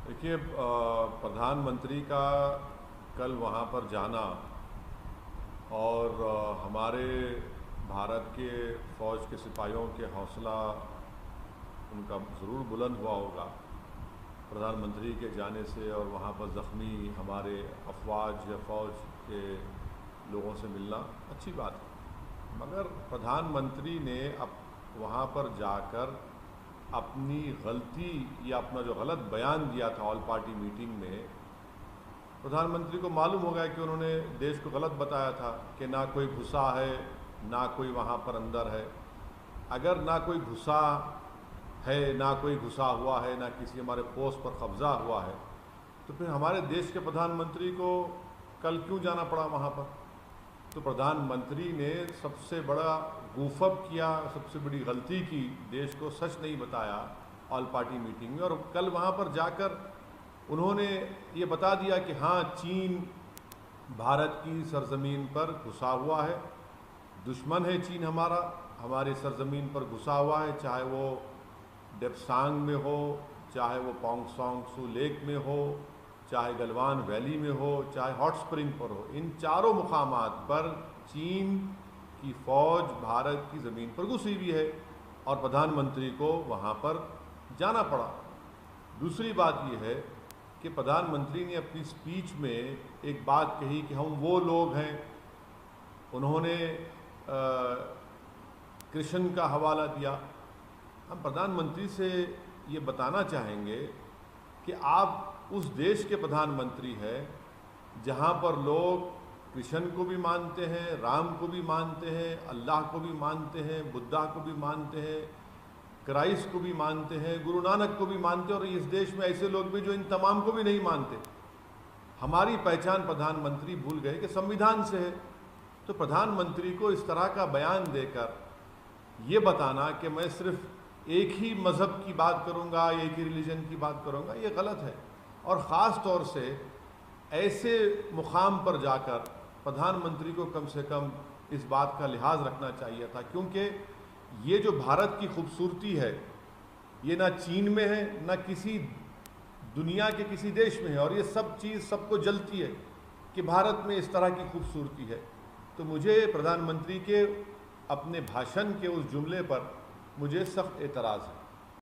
देखिए, प्रधानमंत्री का कल वहाँ पर जाना और हमारे भारत के फ़ौज के सिपाहियों के हौसला उनका ज़रूर बुलंद हुआ होगा प्रधानमंत्री के जाने से, और वहाँ पर ज़ख्मी हमारे अफवाज या फ़ौज के लोगों से मिलना अच्छी बात है। मगर प्रधानमंत्री ने अब वहाँ पर जाकर अपनी गलती या अपना जो गलत बयान दिया था ऑल पार्टी मीटिंग में, प्रधानमंत्री को मालूम हो गया कि उन्होंने देश को गलत बताया था कि ना कोई घुसा है, ना कोई वहाँ पर अंदर है। अगर ना कोई घुसा है, ना कोई घुसा हुआ है, ना किसी हमारे पोस्ट पर कब्ज़ा हुआ है, तो फिर हमारे देश के प्रधानमंत्री को कल क्यों जाना पड़ा वहाँ पर? तो प्रधानमंत्री ने सबसे बड़ा गूफअप किया, सबसे बड़ी गलती की, देश को सच नहीं बताया ऑल पार्टी मीटिंग में। और कल वहाँ पर जाकर उन्होंने ये बता दिया कि हाँ, चीन भारत की सरजमीन पर घुसा हुआ है, दुश्मन है चीन हमारा, हमारी सरजमीन पर घुसा हुआ है, चाहे वो डेप्सांग में हो, चाहे वो पोंगसोंग सू लेक में हो, चाहे गलवान वैली में हो, चाहे हॉट स्प्रिंग पर हो। इन चारों मुकामात पर चीन की फ़ौज भारत की ज़मीन पर घुसी हुई है और प्रधानमंत्री को वहाँ पर जाना पड़ा। दूसरी बात यह है कि प्रधानमंत्री ने अपनी स्पीच में एक बात कही कि हम वो लोग हैं, उन्होंने कृष्ण का हवाला दिया। हम प्रधानमंत्री से ये बताना चाहेंगे कि आप उस देश के प्रधानमंत्री हैं जहाँ पर लोग कृष्ण को भी मानते हैं, राम को भी मानते हैं, अल्लाह को भी मानते हैं, बुद्धा को भी मानते हैं, क्राइस्ट को भी मानते हैं, गुरु नानक को भी मानते हैं, और इस देश में ऐसे लोग भी जो इन तमाम को भी नहीं मानते। हमारी पहचान प्रधानमंत्री भूल गए कि संविधान से है। तो प्रधानमंत्री को इस तरह का बयान देकर ये बताना कि मैं सिर्फ एक ही मज़हब की बात करूँगा, एक ही रिलीजन की बात करूँगा, ये गलत है। और ख़ास तौर से ऐसे मुकाम पर जाकर प्रधानमंत्री को कम से कम इस बात का लिहाज रखना चाहिए था, क्योंकि ये जो भारत की खूबसूरती है ये ना चीन में है, ना किसी दुनिया के किसी देश में है, और ये सब चीज़ सबको जलती है कि भारत में इस तरह की खूबसूरती है। तो मुझे प्रधानमंत्री के अपने भाषण के उस जुमले पर मुझे सख्त एतराज़ है।